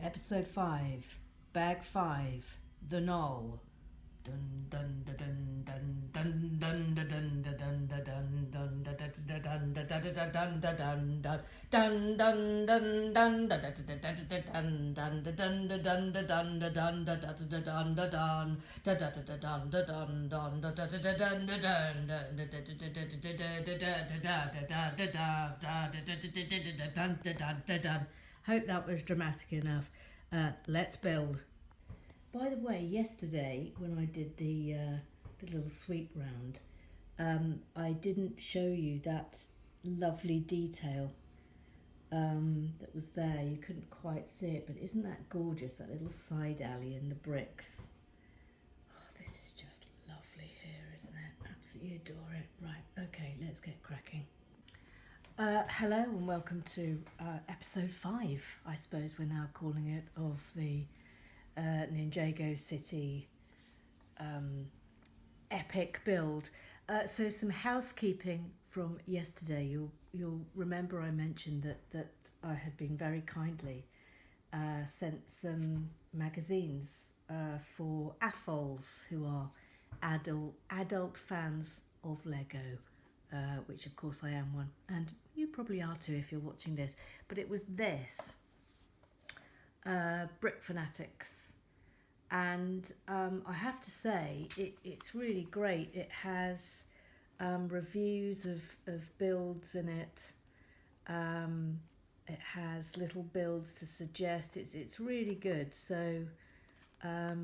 Episode 5, Bag 5, The Knoll. Dun dun dun dun dun dun dun dun dun dun dun Hope that was dramatic enough. Let's build. By the way, yesterday when I did the little sweep round, I didn't show you that lovely detail that was there. You couldn't quite see it, but isn't that gorgeous, that little side alley in the bricks? Oh, this is just lovely here, isn't it? Absolutely adore it. Right, okay, let's get cracking. Hello and welcome to episode 5, I suppose we're now calling it, of the Ninjago City epic build. So some housekeeping from yesterday. You'll remember I mentioned that I had been very kindly sent some magazines for AFOLs who are adult fans of Lego, which of course I am one, and you probably are too if you're watching this. But it was this. Brick Fanatics, and I have to say it's really great. It has reviews of builds in it. It has little builds to suggest. It's really good, so I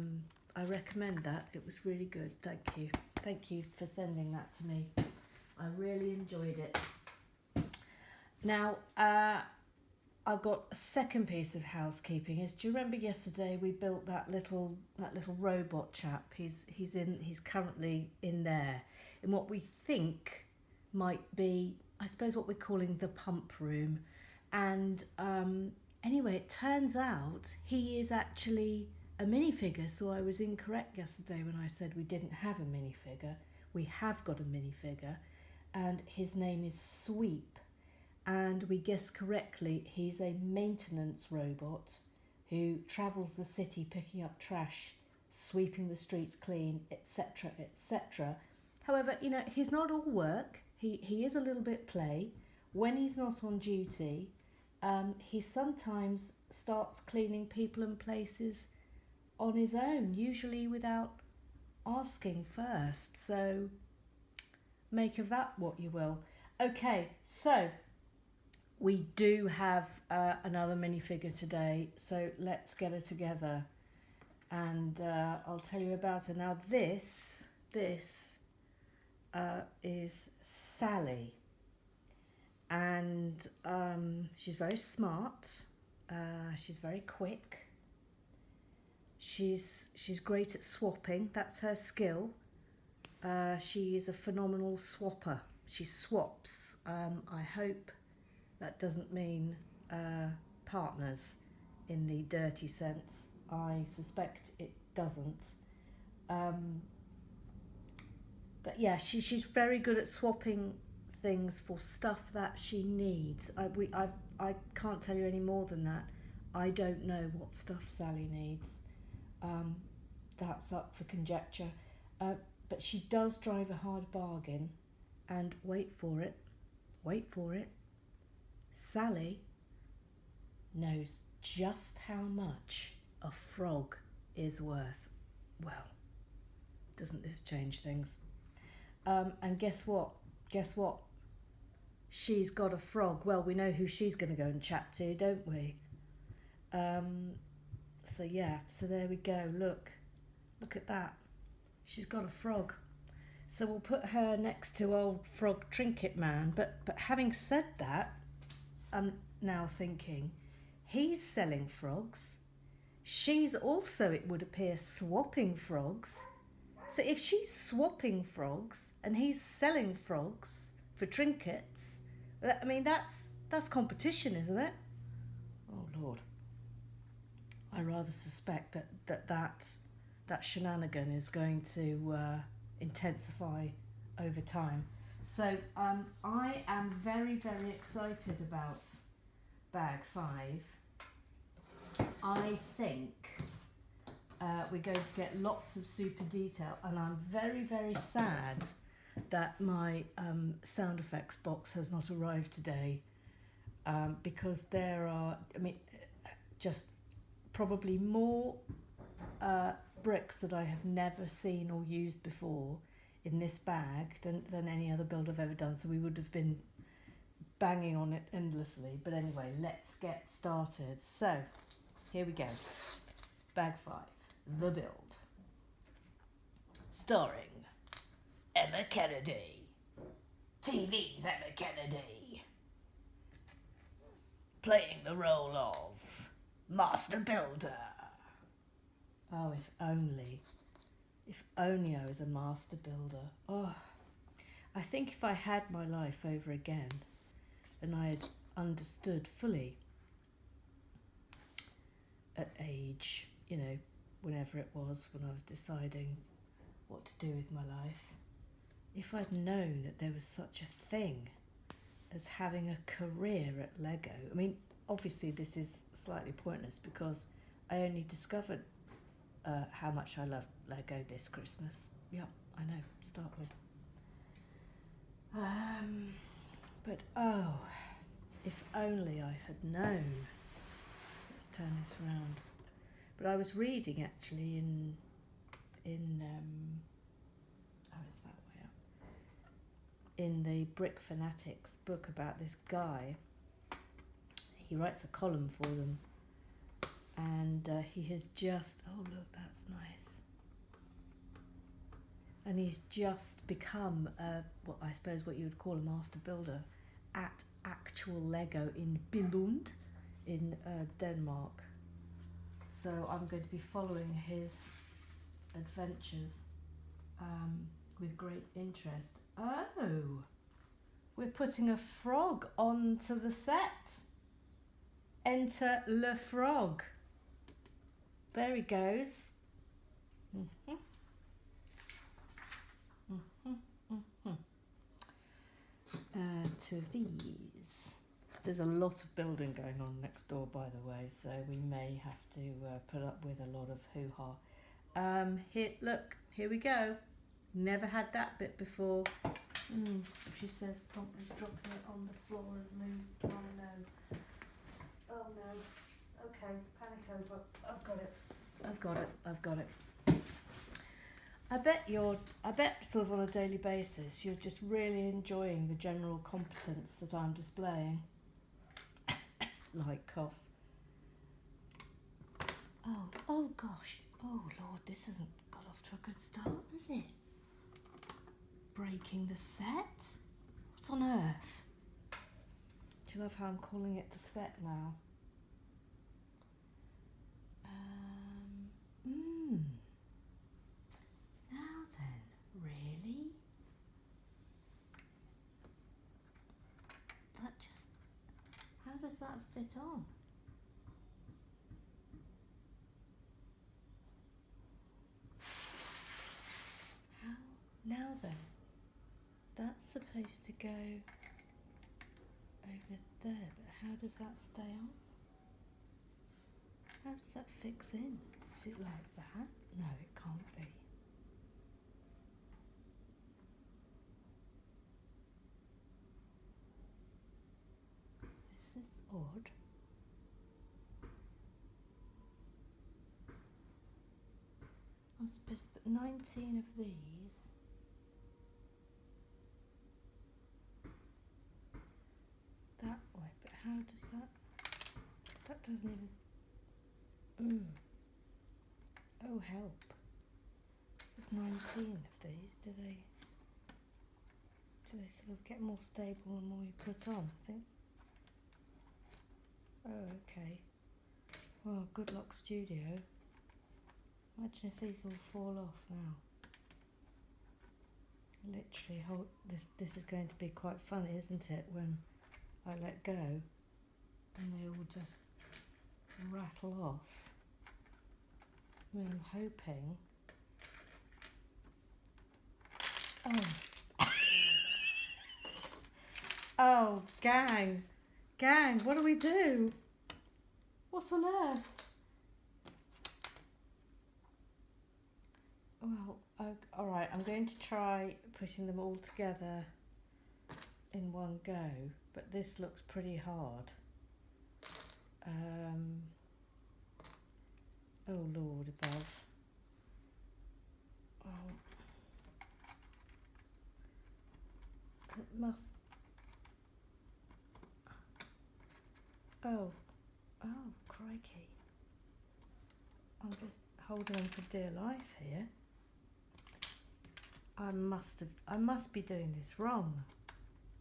recommend that. It was really good. Thank you for sending that to me. I really enjoyed it. Now I've got a second piece of housekeeping. Do you remember yesterday we built that little robot chap? He's currently in there in what we think might be, I suppose, what we're calling the pump room. And anyway, it turns out he is actually a minifigure. So I was incorrect yesterday when I said we didn't have a minifigure. We have got a minifigure, and his name is Sweep. And we guessed correctly, he's a maintenance robot who travels the city picking up trash, sweeping the streets clean, etc, etc. However, he's not all work. He is a little bit play. When he's not on duty, he sometimes starts cleaning people and places on his own, usually without asking first. So make of that what you will. Okay, so we do have another minifigure today, so let's get her together and I'll tell you about her. Now this is Sally, and she's very smart, she's very quick, she's great at swapping. That's her skill. She is a phenomenal swapper. She swaps. I hope that doesn't mean partners in the dirty sense. I suspect it doesn't. But yeah, she's very good at swapping things for stuff that she needs. I can't tell you any more than that. I don't know what stuff Sally needs. That's up for conjecture. But she does drive a hard bargain, and wait for it. Sally knows just how much a frog is worth. Well, doesn't this change things? And guess what? She's got a frog. Well, we know who she's going to go and chat to, don't we? So yeah, so there we go. Look at that. She's got a frog. So we'll put her next to old Frog Trinket Man. But having said that, I'm now thinking, he's selling frogs. She's also, it would appear, swapping frogs. So if she's swapping frogs and he's selling frogs for trinkets, I mean, that's competition, isn't it? Oh Lord, I rather suspect that shenanigan is going to intensify over time. So I am very, very excited about bag 5. I think we're going to get lots of super detail, and I'm very, very sad that my sound effects box has not arrived today, because there are, I mean, just probably more bricks that I have never seen or used before in this bag than any other build I've ever done, so we would have been banging on it endlessly. But anyway, let's get started. So here we go. Bag 5, The Build. Starring Emma Kennedy. TV's Emma Kennedy. Playing the role of Master Builder. Oh, if only. If only I was a master builder. Oh, I think if I had my life over again and I had understood fully at age, you know, whenever it was when I was deciding what to do with my life, if I'd known that there was such a thing as having a career at Lego. I mean, obviously this is slightly pointless because I only discovered how much I love Lego this Christmas. Yep, I know, start with. But oh, if only I had known. Let's turn this around. But I was reading actually in oh, it's that way up. In the Brick Fanatics book about this guy. He writes a column for them, and he has just, oh look, that's nice. And he's just become what I suppose what you would call a master builder at actual Lego in Billund in Denmark. So I'm going to be following his adventures with great interest. Oh, we're putting a frog onto the set. Enter Le Frog. There he goes. Two of these. There's a lot of building going on next door, by the way, so we may have to put up with a lot of hoo-ha. Here, look, here we go. Never had that bit before. She says promptly dropping it on the floor and move. Oh no. Oh no. Okay, panic over. I've got it. I bet sort of on a daily basis you're just really enjoying the general competence that I'm displaying. Like cough. Oh gosh. Oh Lord, this hasn't got off to a good start, has it? Breaking the set? What on earth? Do you love how I'm calling it the set now? Now then, really? That just, how does that fit on? How, now then, that's supposed to go over there, but how does that stay on? How does that fix in? Is it like that? No, it can't be. This is odd. I'm supposed to put 19 of these. That way, but how does that? That doesn't even. Oh help! There's 19 of these. Do they sort of get more stable the more you put on? I think. Oh okay. Well, good luck, studio. Imagine if these all fall off now. Literally, this is going to be quite funny, isn't it? When I let go, and they all just rattle off. I mean, I'm hoping. Oh. Oh, gang, what do we do? What on earth? I'm going to try putting them all together in one go, but this looks pretty hard. Oh Lord above. Oh, it must. Oh, crikey. I'm just holding on for dear life here. I must be doing this wrong.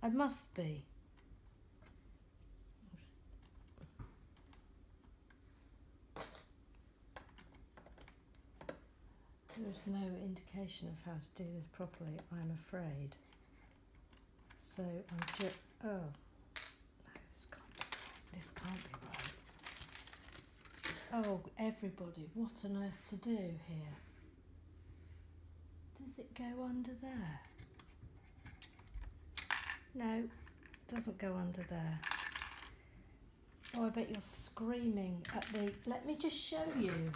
I must be. There is no indication of how to do this properly, I'm afraid. So I'm just, oh, no, this can't be right. Oh, everybody, what on earth to do here? Does it go under there? No, it doesn't go under there. Oh, I bet you're screaming at me. Let me just show you.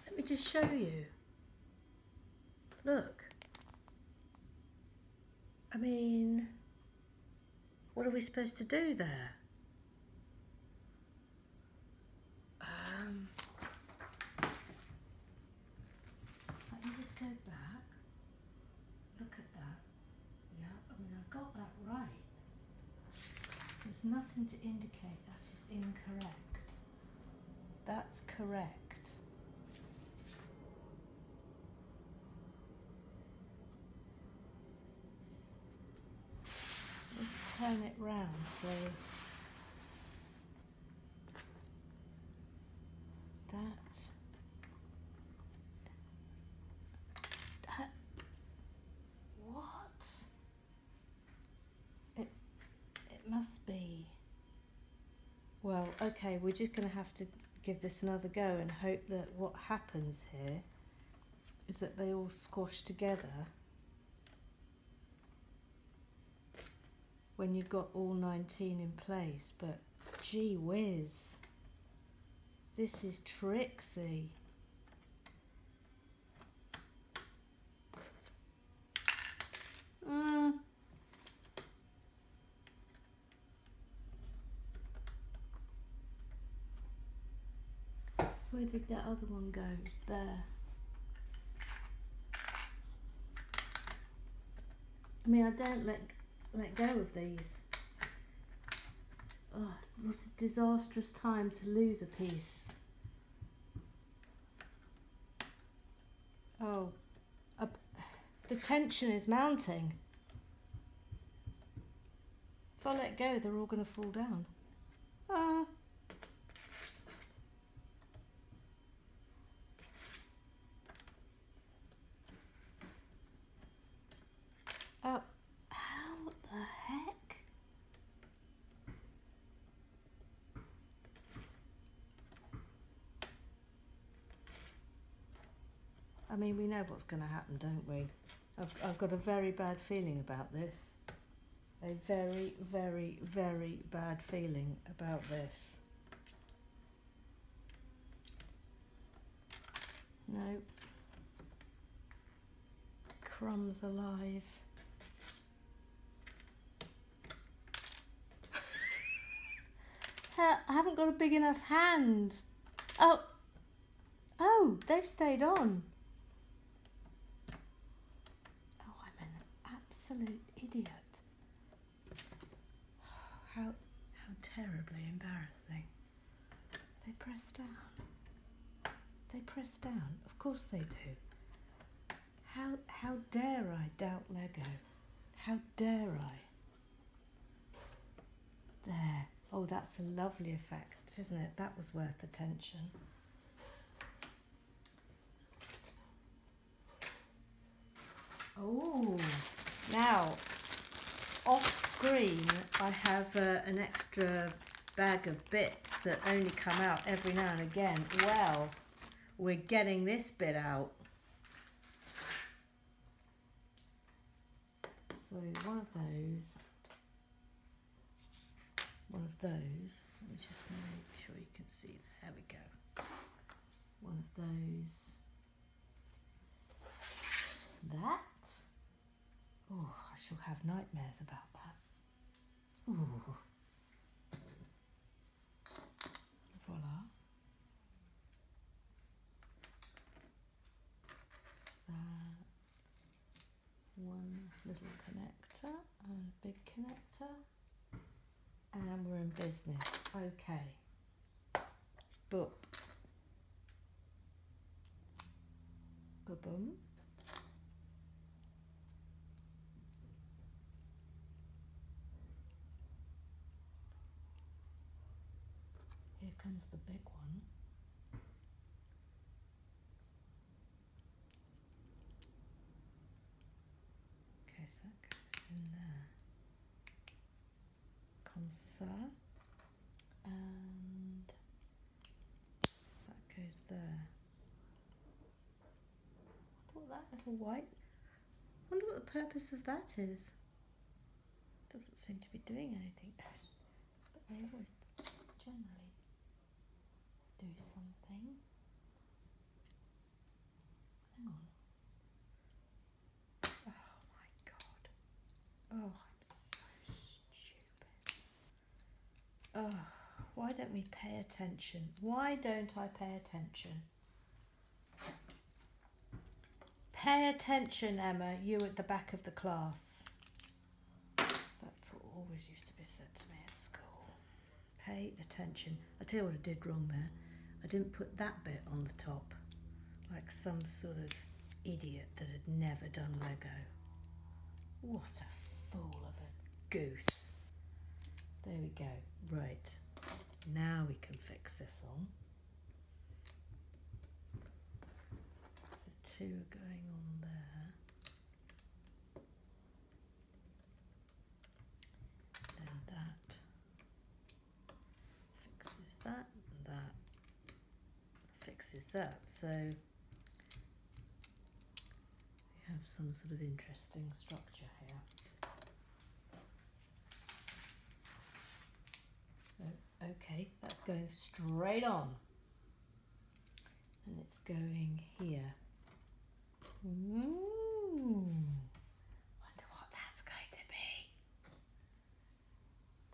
Let me just show you. Look. I mean, what are we supposed to do there? Let me just go back. Look at that. Yeah, I mean, I've got that right. There's nothing to indicate that is incorrect. That's correct. Let's turn it round so that what? It must be. Well, okay, we're just going to have to give this another go and hope that what happens here is that they all squash together when you've got all 19 in place. But gee whiz, this is tricksy. Where did that other one go? It's there. I mean, I don't let go of these. Oh, what a disastrous time to lose a piece. Oh, the tension is mounting. If I let go, they're all going to fall down. Oh, how the heck? I mean, we know what's going to happen, don't we? I've got a very bad feeling about this. A very, very, very bad feeling about this. Nope. Crumbs alive. I haven't got a big enough hand. Oh, they've stayed on. Oh, I'm an absolute idiot. How terribly embarrassing. They press down. They press down. Of course they do. How dare I doubt Lego? How dare I? There. Oh, that's a lovely effect, isn't it? That was worth attention. Oh, now off screen I have an extra bag of bits that only come out every now and again. Well, we're getting this bit out. So one of those. Let me just make sure you can see. There we go. One of those. that. Oh, I shall have nightmares about that. Ooh. Voila. One little connector and a big connector. And we're in business. Okay. Boop. Ba-boom. Here comes the big one. Okay, so that goes in there. Comme ça. And that goes there. What that little white? I wonder what the purpose of that is. Doesn't seem to be doing anything. But they always generally do something. Hang on. Oh my god. Oh, I'm so stupid. Oh, why don't we pay attention? Why don't I pay attention? Pay attention, Emma, you at the back of the class. That's what always used to be said to me at school. Pay attention. I tell you what I did wrong there. I didn't put that bit on the top, like some sort of idiot that had never done Lego. What a fool of a goose. There we go. Right. Now we can fix this on. So two are going on there. Then that fixes that, and that fixes that. So we have some sort of interesting structure here. So, okay, that's going straight on. And it's going here. Ooh, wonder what that's going to be.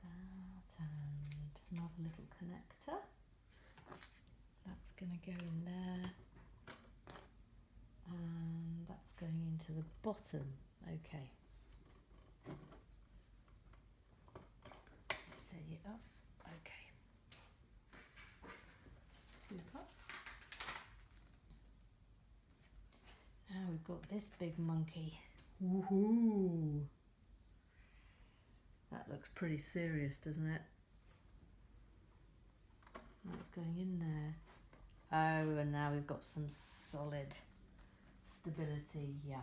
That and another little connector. That's going to go in there. And that's going into the bottom. Okay. Steady it up. Okay. Super. Now we've got this big monkey. Woohoo! That looks pretty serious, doesn't it? That's going in there. Oh, and now we've got some solid stability. Yeah.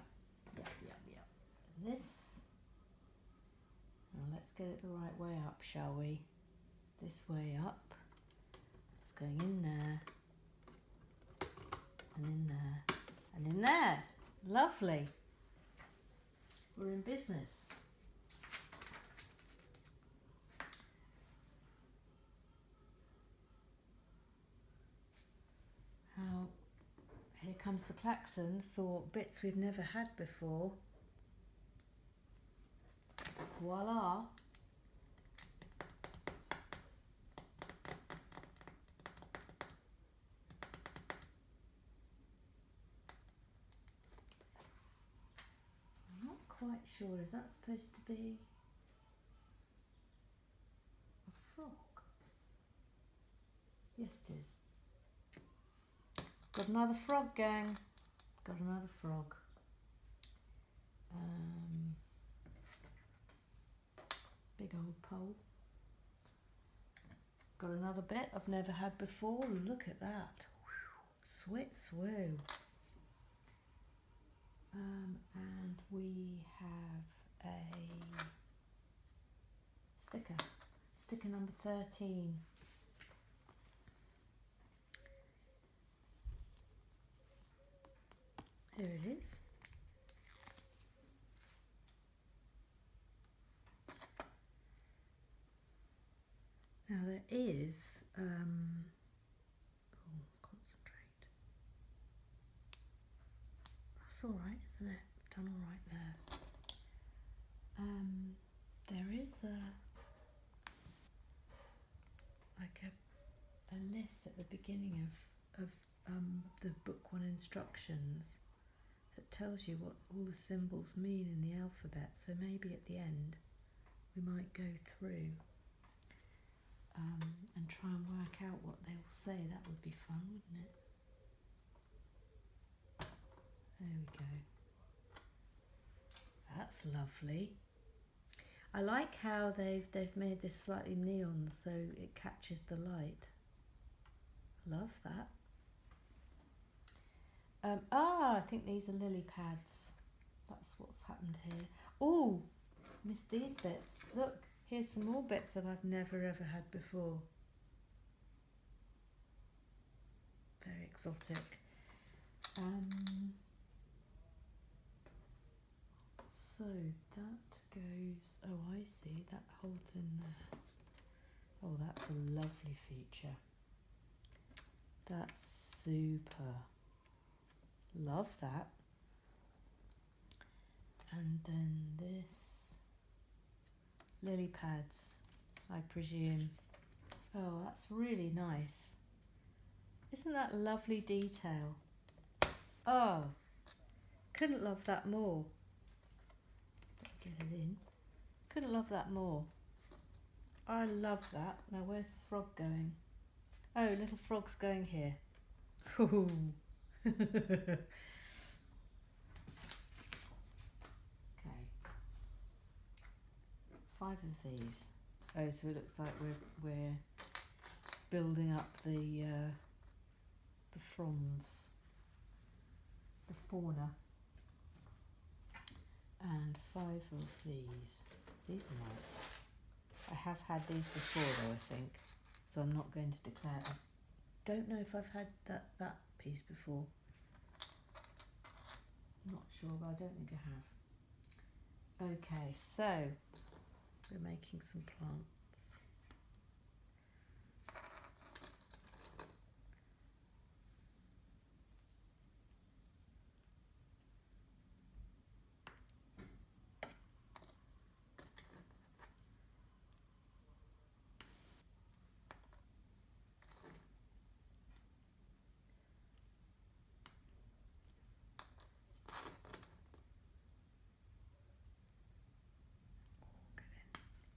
This. Now let's get it the right way up, shall we? This way up. It's going in there. And in there. And in there. Lovely. We're in business. Now, here comes the klaxon for bits we've never had before. Voila. I'm not quite sure, is that supposed to be a frog? Yes, it is. Got another frog, gang. Got another frog. Big old pole. Got another bit I've never had before. Look at that. Swit swoo. And we have a sticker. Sticker number 13. Here it is. Now there is, concentrate. That's all right, isn't it? done all right there. There is a list at the beginning of the book 1 instructions that tells you what all the symbols mean in the alphabet. So maybe at the end we might go through and try and work out what they will say. That would be fun, wouldn't it? There we go. That's lovely. I like how they've made this slightly neon so it catches the light. Love that. I think these are lily pads. That's what's happened here. Oh, missed these bits. Look, here's some more bits that I've never ever had before. Very exotic. So that goes, oh I see, that holds in there. Oh, that's a lovely feature. That's super. Love that. And then this, lily pads, I presume. Oh, that's really nice. Isn't that a lovely detail? Oh, couldn't love that more. Get it in. Couldn't love that more. I love that. Now where's the frog going? Oh, little frog's going here. Ooh. Okay. 5 of these. Oh, so it looks like we're building up the fronds, the fauna. And 5 of these. These are nice. I have had these before though, I think, so I'm not going to declare them. Don't know if I've had that piece before. Not sure, but I don't think I have. Okay, so we're making some plants.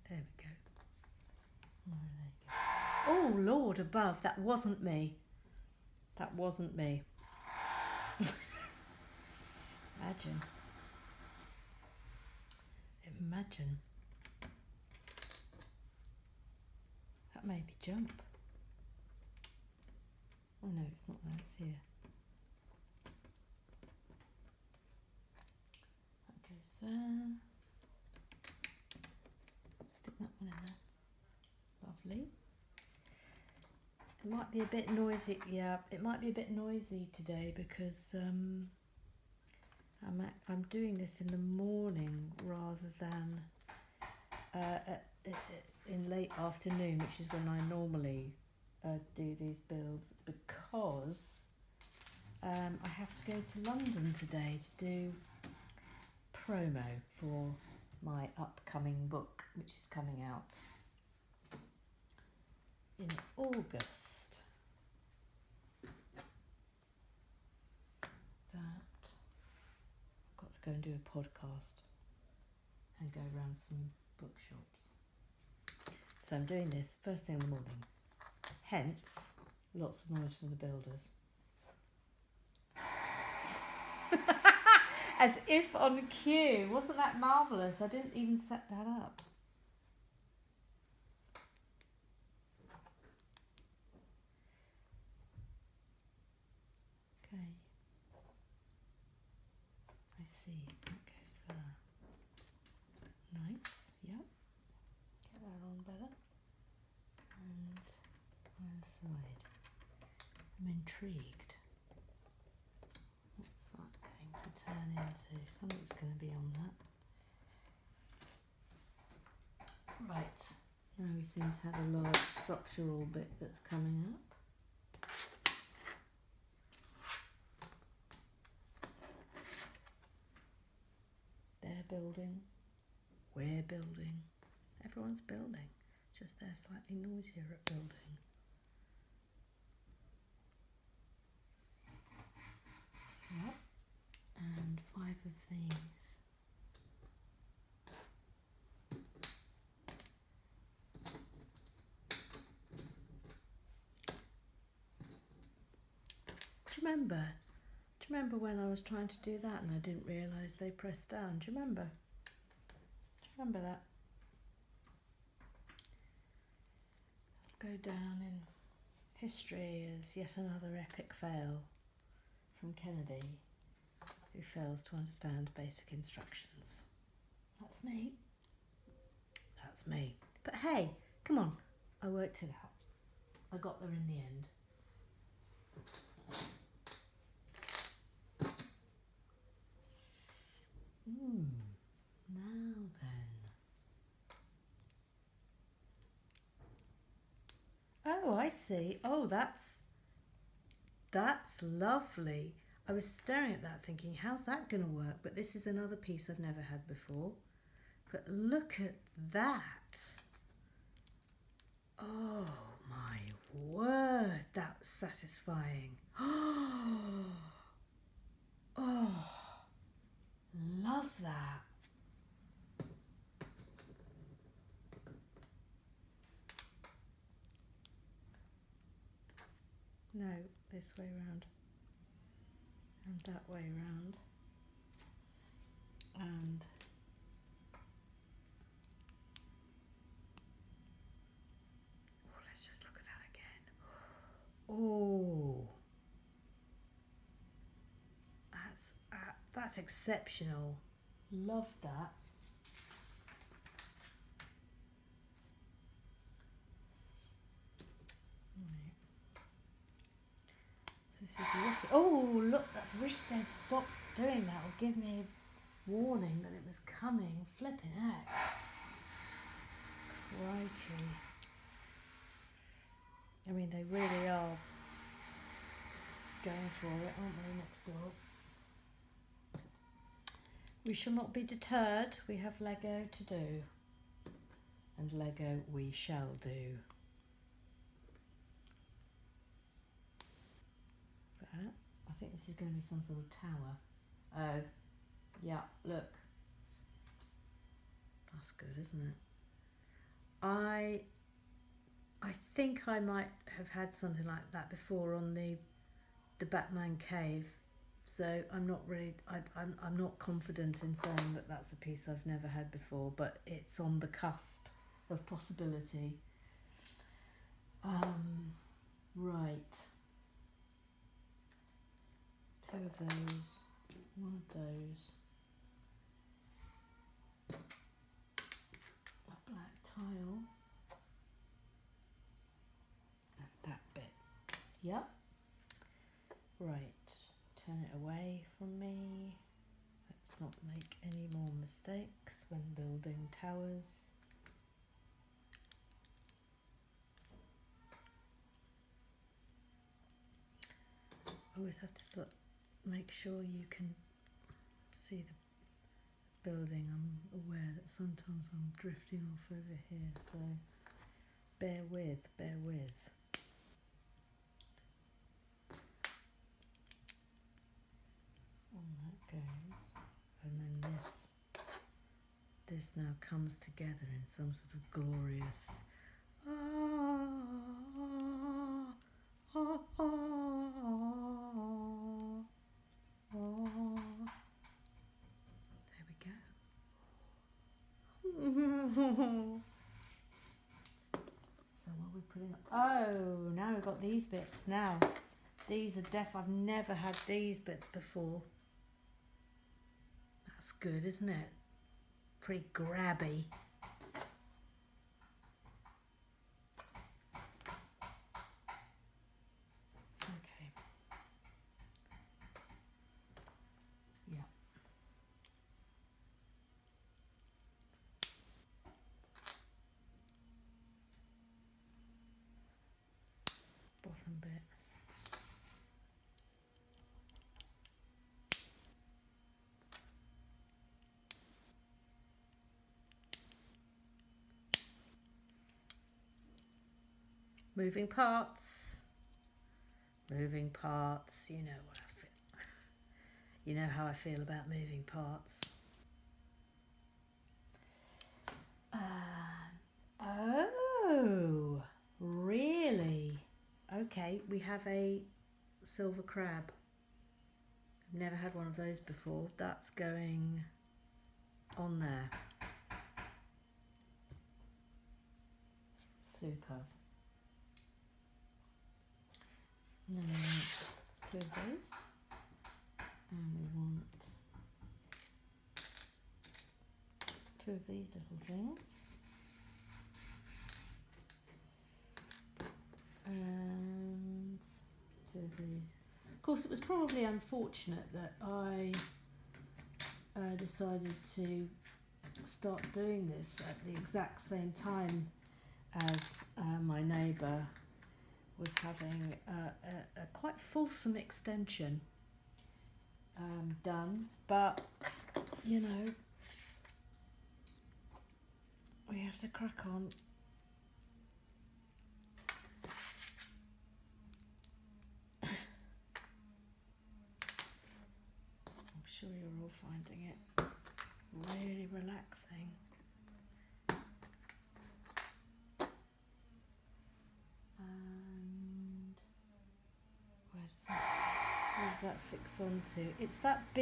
There we go. Oh, Lord above, that wasn't me. That wasn't me. Imagine. Imagine. That made me jump. Oh no, it's not there, it's here. That goes there. Stick that one in there. Lovely. It might be a bit noisy, yeah, it might be a bit noisy today because I'm doing this in the morning rather than in late afternoon, which is when I normally do these builds, because I have to go to London today to do promo for my upcoming book, which is coming out in August. I've got to go and do a podcast and go around some bookshops. So I'm doing this first thing in the morning. Hence, lots of noise from the builders. As if on cue. Wasn't that marvellous? I didn't even set that up. Okay. I see. That goes there. Nice. Yep. Get that on better. And other side. I'm intrigued. What's that going to turn into? Something's going to be on that. Right. Now we seem to have a large structural bit that's coming up. building. We're building. Everyone's building. Just they're slightly noisier at building. Yep. And 5 of these. Do you remember? Do you remember when I was trying to do that and I didn't realise they pressed down? Do you remember? Do you remember that? Go down in history as yet another epic fail from Kennedy, who fails to understand basic instructions. That's me. That's me. But hey, come on, I worked it out. I got there in the end. Now then. Oh, I see. Oh, that's lovely. I was staring at that thinking, how's that going to work? But this is another piece I've never had before. But look at that. Oh my word, that's satisfying. Oh, love that. No, this way round and that way round. And oh, let's just look at that again. Oh, that's exceptional. Love that. Right. So this is looking. Oh, look! I wish they'd stop doing that or give me a warning that it was coming. Flipping heck! Crikey! I mean, they really are going for it, aren't they? Next door. We shall not be deterred. We have Lego to do. And Lego we shall do. But I think this is going to be some sort of tower. Oh, yeah, look. That's good, isn't it? I think I might have had something like that before on the Batman cave. So I'm not really, I'm not confident in saying that that's a piece I've never had before, but it's on the cusp of possibility. Right. 2 of those, 1 of those. A black tile. And that bit. Yep. Right. Turn it away from me. Let's not make any more mistakes when building towers. Always have to make sure you can see the building. I'm aware that sometimes I'm drifting off over here, so bear with. On that goes, and then this now comes together in some sort of glorious there we go. So what are we putting up? Oh, now we've got these bits. Now these are I've never had these bits before. That's good, isn't it? Pretty grabby. Okay. Yeah. Bottom bit. Moving parts. Moving parts. You know what I feel. You know how I feel about moving parts. Oh, really? Okay, we have a silver crab. I've never had one of those before. That's going on there. Super. And then we want 2 of those. And we want 2 of these little things. And 2 of these. Of course, it was probably unfortunate that I decided to start doing this at the exact same time as my neighbour was having a quite fulsome extension done, but you know, we have to crack on. I'm sure you're all finding it really relaxing. And where does that fix onto? It's that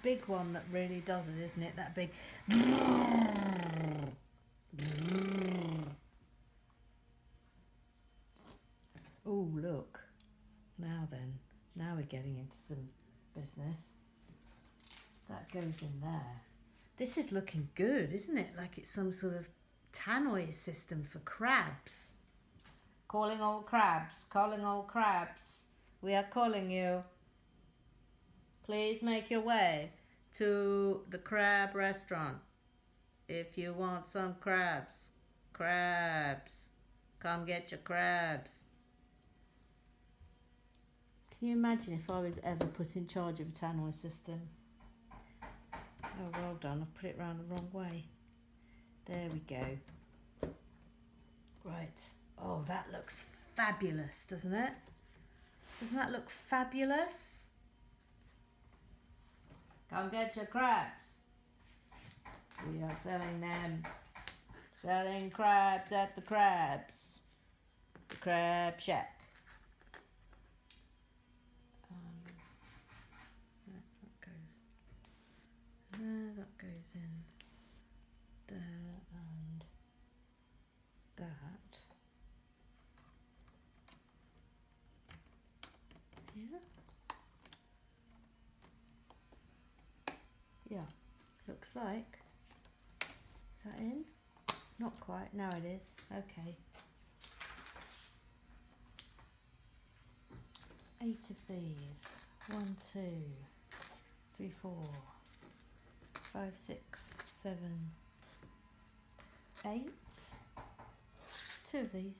big one that really does it, isn't it? That big. Oh, look. Now then, now we're getting into some business. That goes in there. This is looking good, isn't it? Like it's some sort of tannoy system for crabs. Calling all crabs, calling all crabs. We are calling you. Please make your way to the crab restaurant if you want some crabs. Crabs. Come get your crabs. Can you imagine if I was ever put in charge of a tannoy system? Oh, well done. I've put it round the wrong way. There we go. Right. Oh, that looks fabulous, doesn't it? Doesn't that look fabulous? Come get your crabs. We are selling them. Selling crabs at the crabs. The Crab Shack. That goes there, that goes in there, and that. Yeah. Yeah, looks like. Is that in? Not quite. Now it is. Okay. 8 of these. 1, 2, 3, 4, 5, 6, 7, 8. 2 of these.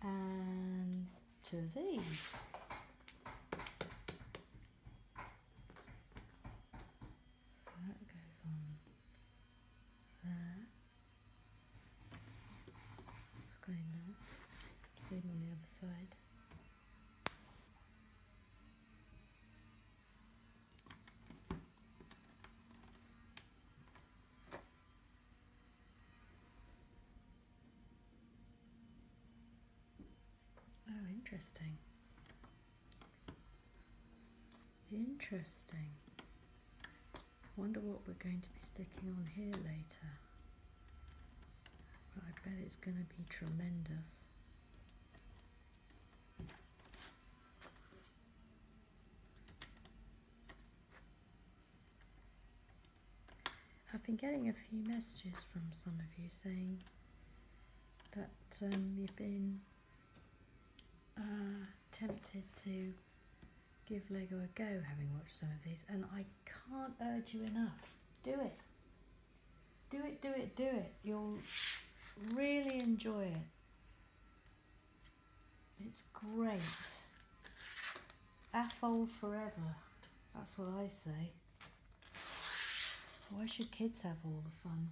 And 2 of these. Same on the other side. Oh, interesting. Interesting. Wonder what we're going to be sticking on here later. But I bet it's going to be tremendous. I've been getting a few messages from some of you saying that you've been tempted to give Lego a go, having watched some of these, and I can't urge you enough. Do it. Do it, do it, do it. You'll really enjoy it. It's great. AFOL forever. That's what I say. Why should kids have all the fun?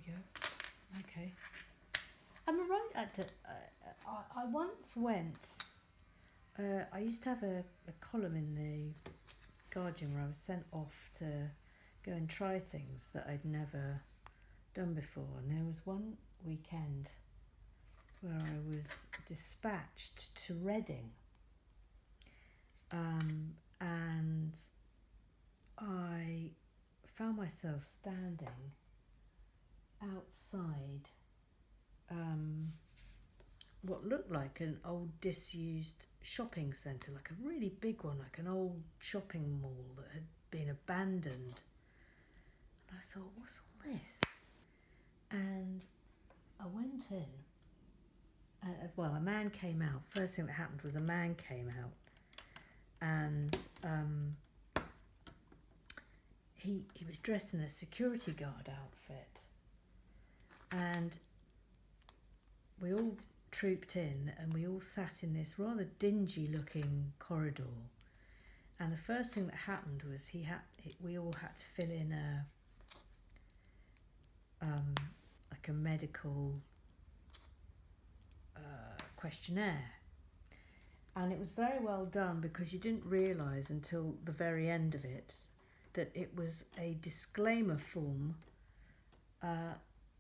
go. Okay. Am I right? I once went. I used to have a column in the Guardian where I was sent off to go and try things that I'd never done before, and there was one weekend where I was dispatched to Reading, and I found myself standing outside what looked like an old disused shopping centre, like a really big one, like an old shopping mall that had been abandoned. And I thought, what's all this? And I went in, well, a man came out. First thing that happened was a man came out, and he was dressed in a security guard outfit, and we all trooped in, and we all sat in this rather dingy looking corridor. And the first thing that happened was we all had to fill in like a medical questionnaire, and it was very well done, because you didn't realise until the very end of it that it was a disclaimer form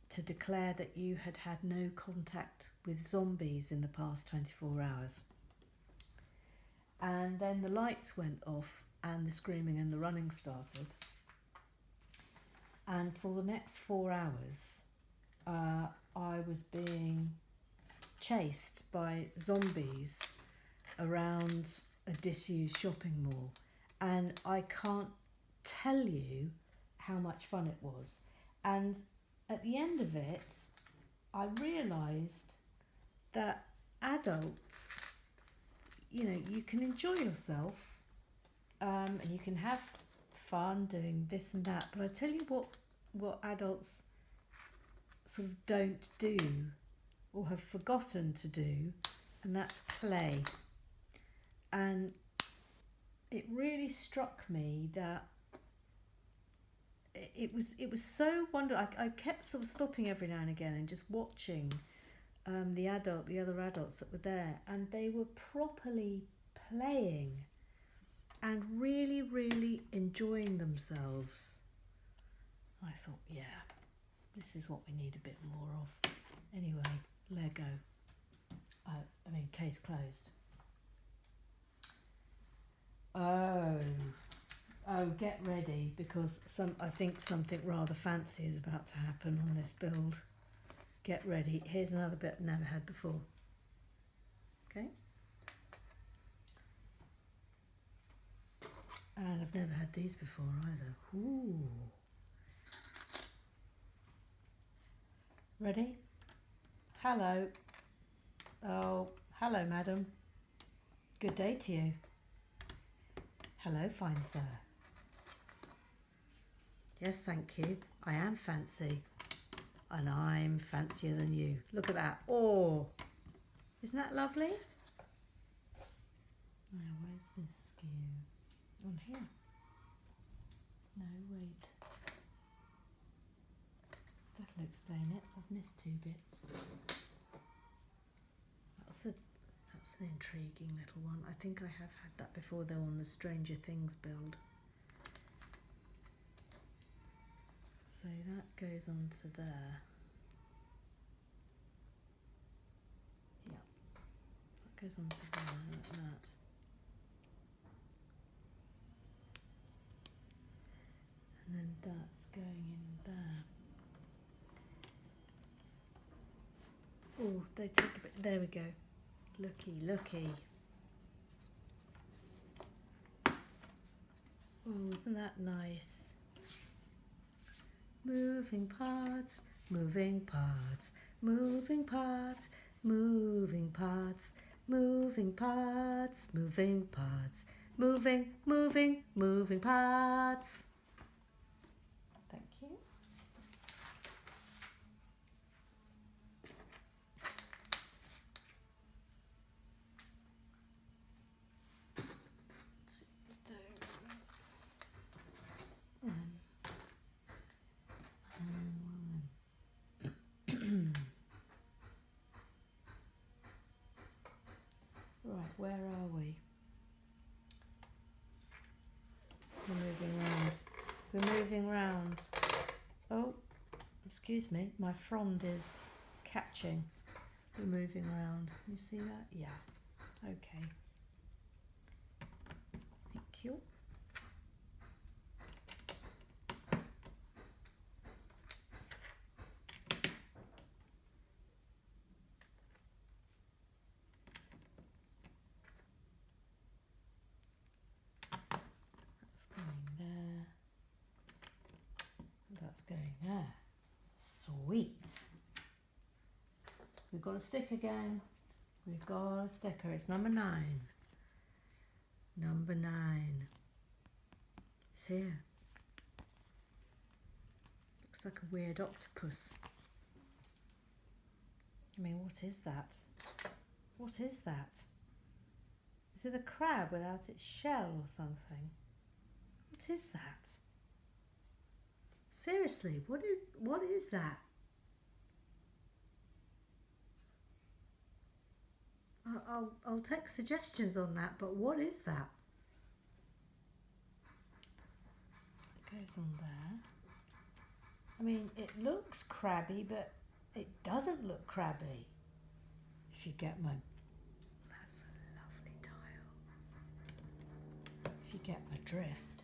to declare that you had had no contact with zombies in the past 24 hours. And then the lights went off and the screaming and the running started. And for the next 4 hours, I was being chased by zombies around a disused shopping mall. And I can't tell you how much fun it was. And at the end of it, I realised that adults, you can enjoy yourself, and you can have fun doing this and that, but I tell you what adults sort of don't do or have forgotten to do, and that's play. And it really struck me that it was so wonderful. I kept sort of stopping every now and again and just watching the other adults that were there, and they were properly playing and really, really enjoying themselves. I thought, yeah, this is what we need a bit more of. Anyway, Lego. Case closed. Oh, get ready, because I think something rather fancy is about to happen on this build. Get ready. Here's another bit I've never had before. Okay. And I've never had these before either. Ooh. Ready? Hello. Oh, hello, madam. Good day to you. Hello, fine sir. Yes, thank you. I am fancy. And I'm fancier than you. Look at that. Oh, isn't that lovely? Now, where's this skew? On here? No, wait. That'll explain it. I've missed 2 bits. That's an intriguing little one. I think I have had that before, though, on the Stranger Things build. So that goes on to there. Yeah, that goes on to there, like that. And then that's going in there. Oh, they take a bit. There we go. Looky. Oh, isn't that nice? Moving parts, moving parts, moving parts, moving parts, moving parts, moving parts, moving parts. Thank you. Where are we? We're moving round. We're moving round. Oh, excuse me. My frond is catching. We're moving round. You see that? Yeah. Okay. Thank you. That's going there. Sweet. We've got a stick again. We've got a sticker. It's number 9. Number 9. It's here. Looks like a weird octopus. I mean, what is that? What is that? Is it a crab without its shell or something? What is that? Seriously, what is that? I'll take suggestions on that, but what is that? Goes on there. I mean, it looks crabby, but it doesn't look crabby. If you get my... That's a lovely tile. If you get my drift.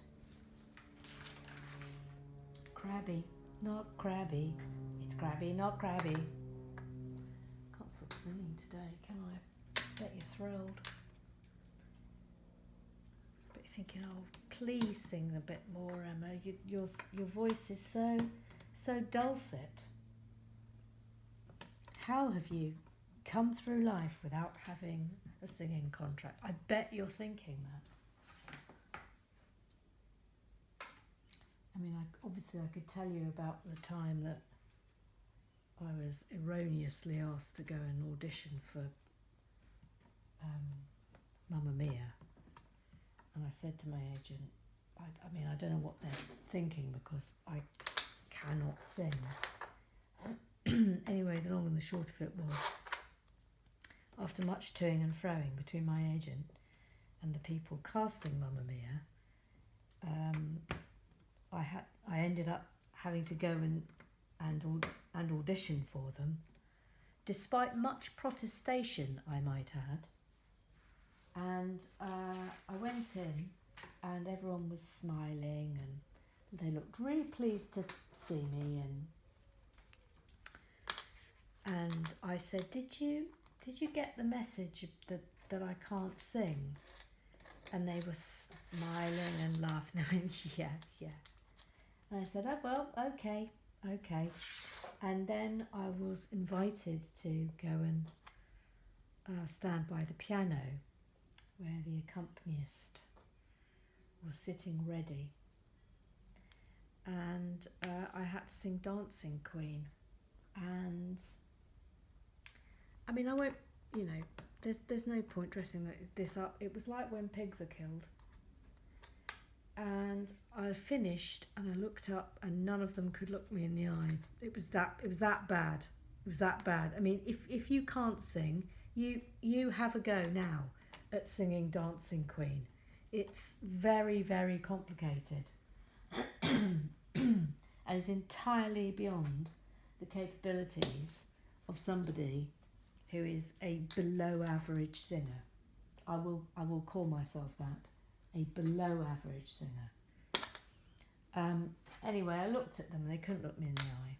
Crabby, not crabby. It's crabby, not crabby. Can't stop singing today, can I? Bet you're thrilled. But you're thinking, oh, please sing a bit more, Emma. Your voice is so dulcet. How have you come through life without having a singing contract? I bet you're thinking that. I mean, obviously I could tell you about the time that I was erroneously asked to go and audition for Mamma Mia, and I said to my agent, I mean, I don't know what they're thinking because I cannot sing. Anyway, the long and the short of it was, after much toing and froing between my agent and the people casting Mamma Mia, I ended up having to go and audition for them, despite much protestation, I might add. And I went in, and everyone was smiling, and they looked really pleased to see me. And I said, "Did you get the message that I can't sing?" And they were smiling and laughing. I went, yeah. And I said, "Oh well, okay." And then I was invited to go and stand by the piano, where the accompanist was sitting ready, and I had to sing Dancing Queen. And I mean, I won't, you know, there's no point dressing this up. It was like When Pigs Are Killed. And I finished, and I looked up, and none of them could look me in the eye. It was that bad. It was that bad. I mean, if you can't sing, you have a go now at singing Dancing Queen. It's very, very complicated. And it's entirely beyond the capabilities of somebody who is a below average singer. I will call myself that, a below average singer. Anyway, I looked at them and they couldn't look me in the eye.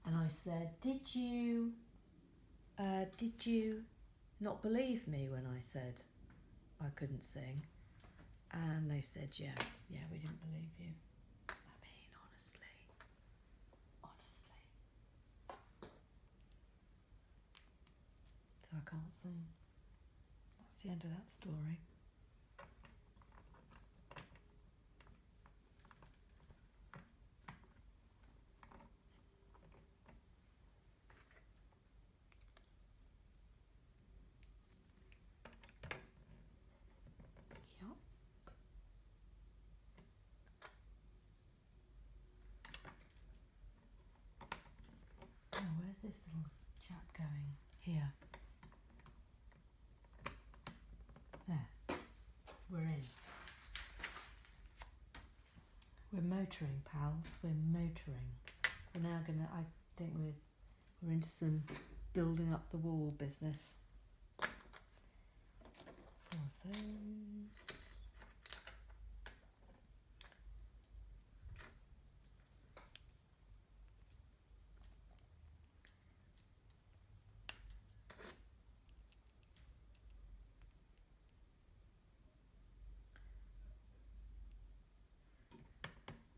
And I said, did you not believe me when I said I couldn't sing? And they said, yeah, we didn't believe you. I mean, honestly. So I can't sing. That's the end of that story. Oh, where's this little chap going? Here. we're in. We're motoring, pals. We're motoring. We're now gonna. I think we're into some building up the wall business. 4 of those.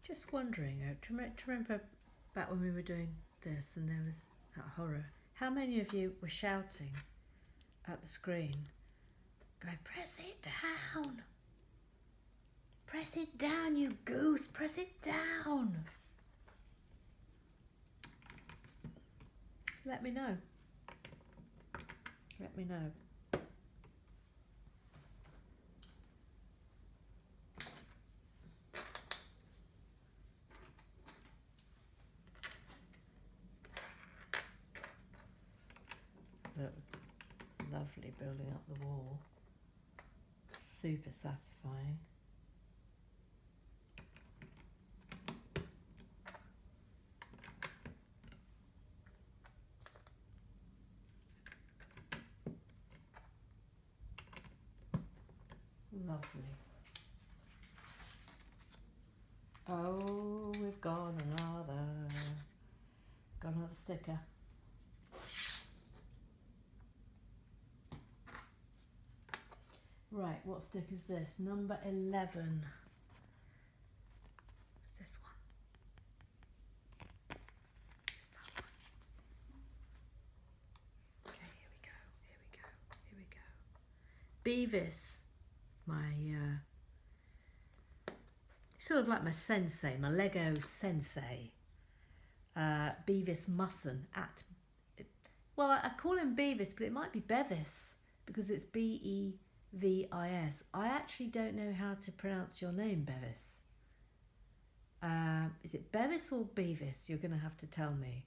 Just wondering, do you remember back when we were doing this and there was that horror? How many of you were shouting at the screen, going, press it down! Press it down, you goose! Press it down! Let me know. Let me know. Look, lovely building up the wall. Super satisfying. Lovely. Oh, we've got another sticker. Right, what stick is this? Number 11. What's this one? What's that one? Okay, here we go, here we go, here we go. Beavis, my, sort of like my sensei, my Lego sensei. Beavis Musson at, well, I call him Beavis, but it might be Bevis because it's Bevis. I actually don't know how to pronounce your name, Bevis. Is it Bevis or Beavis? You're going to have to tell me.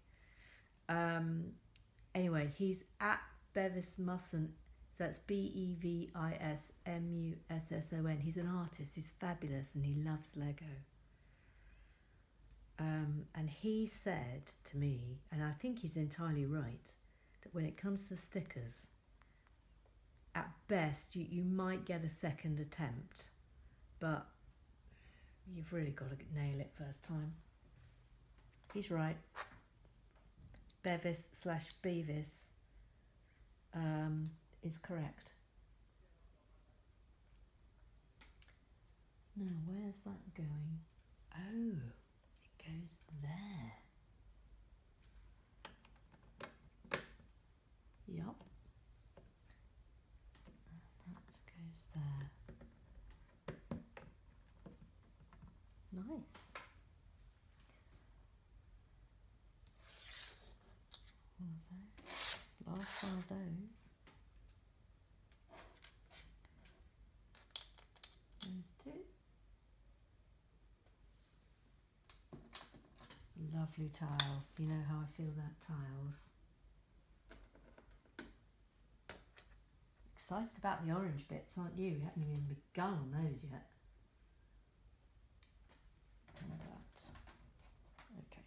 Anyway, he's at Bevis Musson. So that's BevisMusson. He's an artist. He's fabulous and he loves Lego. And he said to me, and I think he's entirely right, that when it comes to stickers, at best you might get a second attempt, but you've really got to nail it first time. He's right. Bevis/Beavis is correct. Now, where's that going? Oh, it goes there. Yup. That goes there. Nice. One of those. Last one of those. Those two. Lovely tile. You know how I feel about tiles. Excited about the orange bits, aren't you? You haven't even begun on those yet. And that. Okay.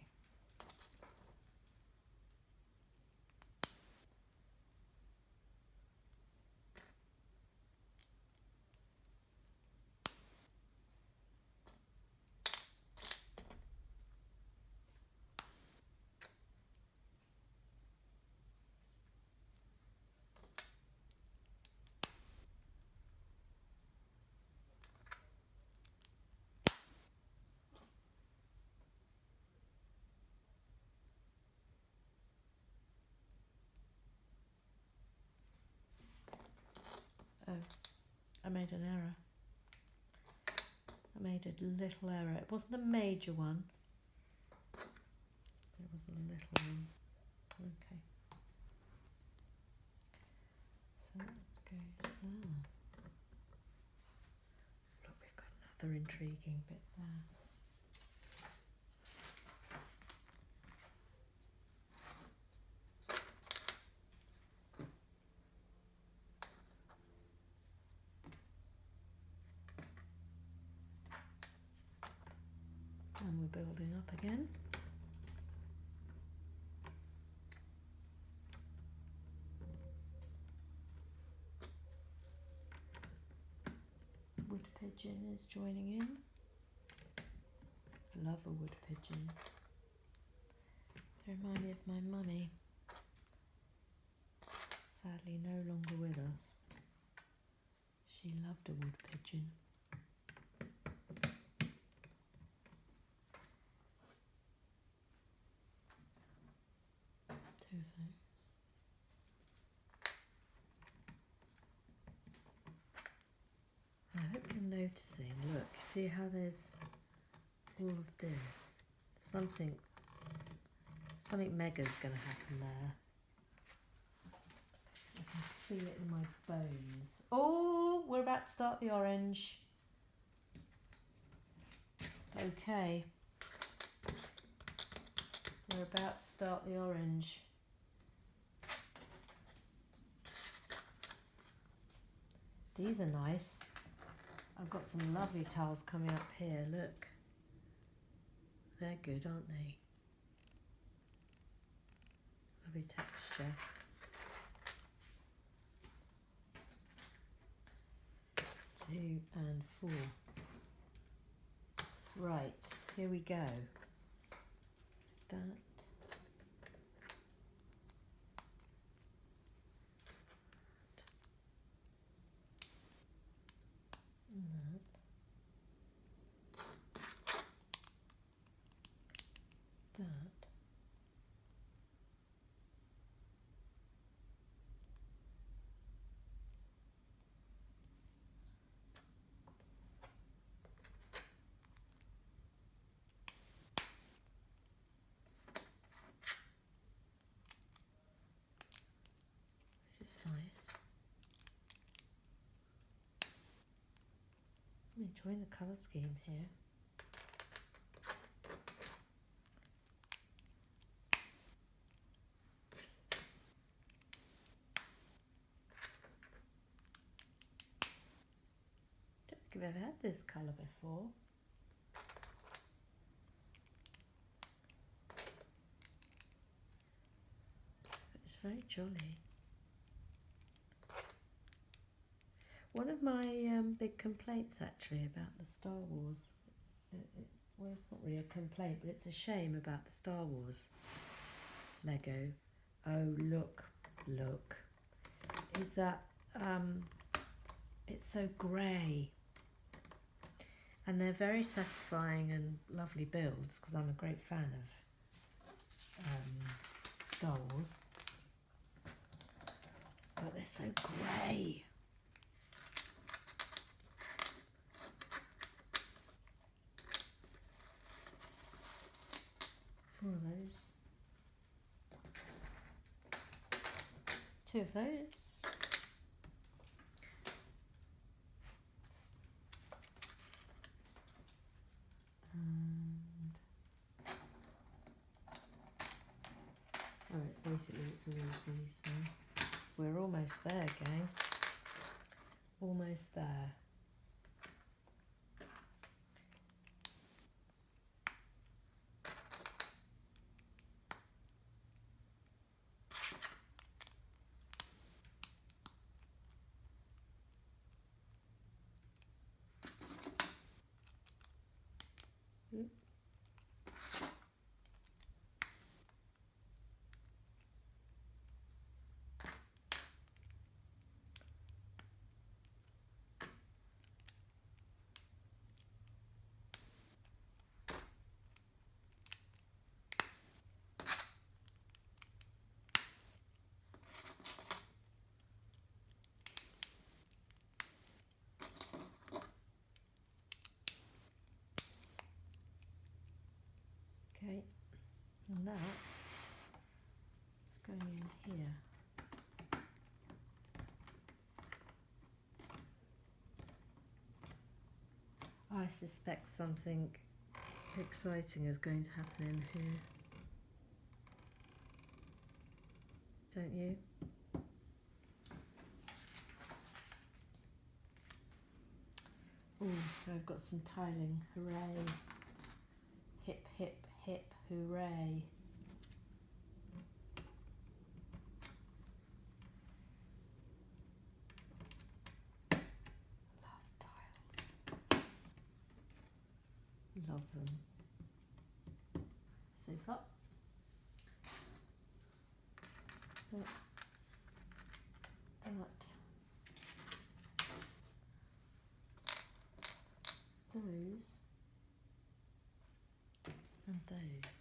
Oh, I made an error. I made a little error. It wasn't a major one, but it was a little one. Okay. So that goes there. Look, we've got another intriguing bit there. up again. Wood pigeon is joining in. I love a wood pigeon. They remind me of my mummy. Sadly no longer with us. She loved a wood pigeon. Two of those. I hope you're noticing, look, see how there's all of this? Something mega's going to happen there. I can feel it in my bones. Oh, we're about to start the orange. Okay. We're about to start the orange. These are nice. I've got some lovely tiles coming up here, look. They're good, aren't they? Lovely texture. Two and four. Right, here we go. That. And that. That. This is nice. I'm enjoying the colour scheme here. I don't think I've ever had this colour before. It's very jolly. One of my big complaints actually about the Star Wars, well, it's not really a complaint, but it's a shame about the Star Wars Lego. Oh, look, is that it's so grey. And they're very satisfying and lovely builds because I'm a great fan of Star Wars. But they're so grey. Four of those. Two of those. And it's basically it's all of these then. We're almost there, gang. Almost there. Okay, and that is going in here. I suspect something exciting is going to happen in here. Don't you? Oh, I've got some tiling. Hooray. Hip, hip, hip. hip hooray. Love tiles. Love them. Super. That. Those. And those.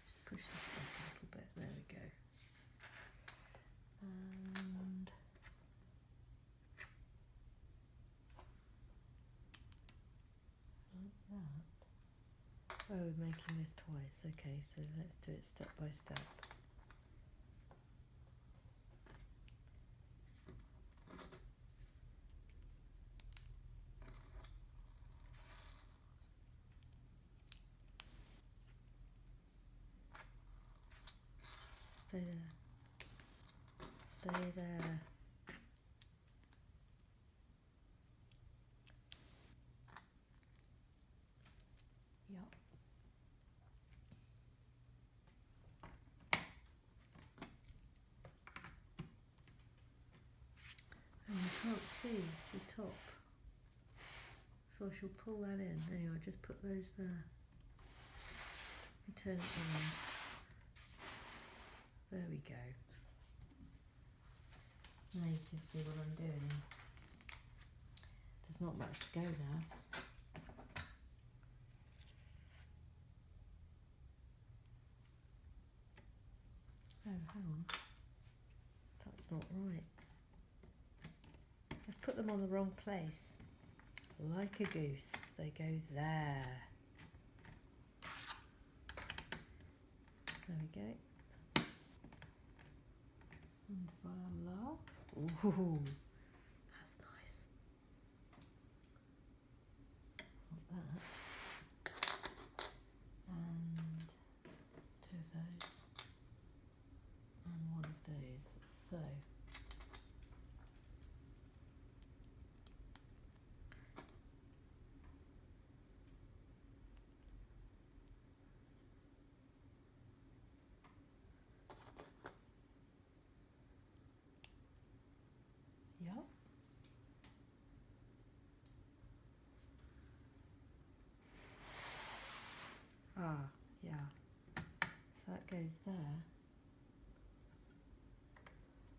Just push this back a little bit. There we go. And like that. Oh, we're making this twice. Okay, so let's do it step by step. Stay there. Stay there. Yup. And you can't see the top. So I shall pull that in. Anyway, just put those there. Let me turn it on. There we go. Now you can see what I'm doing. There's not much to go now. Oh, hang on. That's not right. I've put them on the wrong place. Like a goose, they go there. There we go. And voila. Ooh, that's nice. Like that. And two of those. And one of those. So. Yep. Ah, yeah. So that goes there.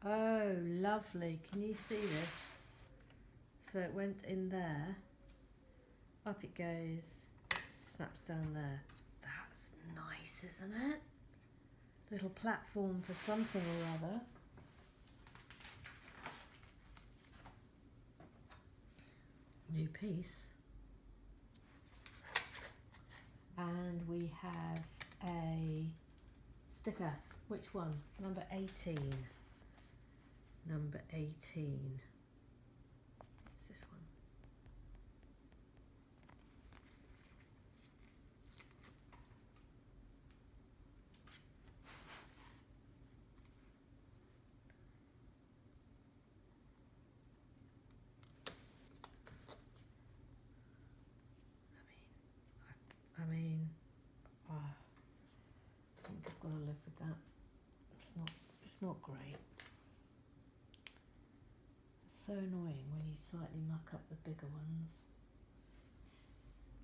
Oh, lovely. Can you see this? So it went in there. Up it goes. Snaps down there. That's nice, isn't it? Little platform for something or other. New piece. And we have a sticker. Which one? Number 18. Number 18. It's this one. I mean, I think I've got to live with that. It's not great. It's so annoying when you slightly muck up the bigger ones.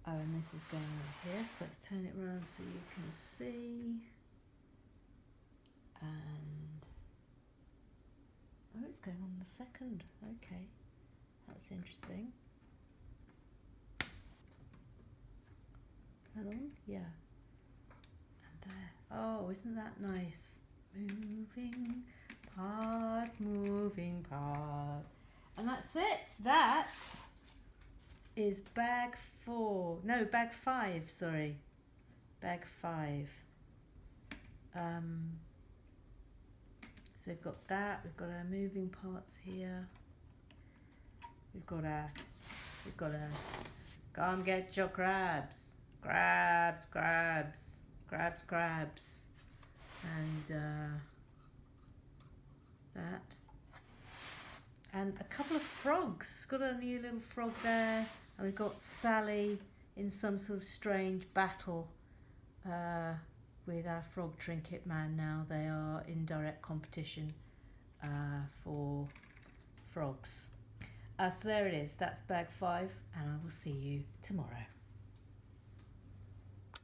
Oh, and this is going over here, so let's turn it around so you can see. And oh, it's going on the second. Okay, that's interesting. That on? Yeah. And there. Oh, isn't that nice? Moving part, moving part. And that's it. That is bag 4. No, bag 5, sorry. Bag 5. So we've got that. We've got our moving parts here. We've got a come get your crabs. Crabs, crabs, crabs, crabs, and that, and a couple of frogs. Got a new little frog there, and we've got Sally in some sort of strange battle with our frog trinket man now. They are in direct competition for frogs. So there it is, that's bag 5, and I will see you tomorrow.